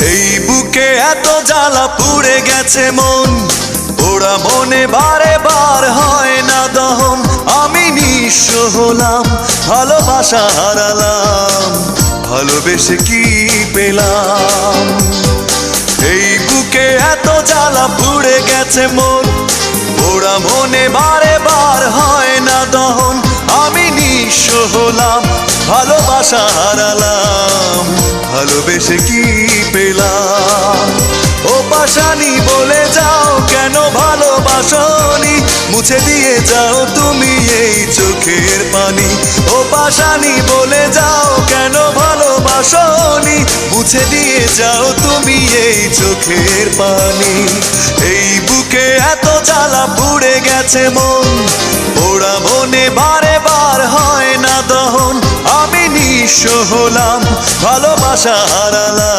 এই বুকে এত জ্বালা পুড়ে গেছে মন, ওরা মনে বারে বার হয় না দহন। আমি নিঃস্ব হলাম, ভালোবাসা হারালাম, ভালোবেসে কি পেলাম? এই বুকে এত জ্বালা পুড়ে গেছে মন, ওরা মনে বারে বার হয় না দহন। আমি নিঃস্ব হলাম, ভালোবাসা হারালাম, ভালোবেসে কি পেলাম? ও পাশানি বলে যাও কেন ভালোবাসনি, মুছে দিয়ে যাও তুমি এই চোখের পানি। ও পাশানি বলে যাও কেন ভালোবাসনি, মুছে দিয়ে যাও তুমি এই চোখের পানি। এই বুকে এত জ্বালা পুড়ে গেছে মন, ওরা মনে বারে বার হয় না দহন। আমি নিঃস্ব হলাম, ভালোবাসা হারালাম।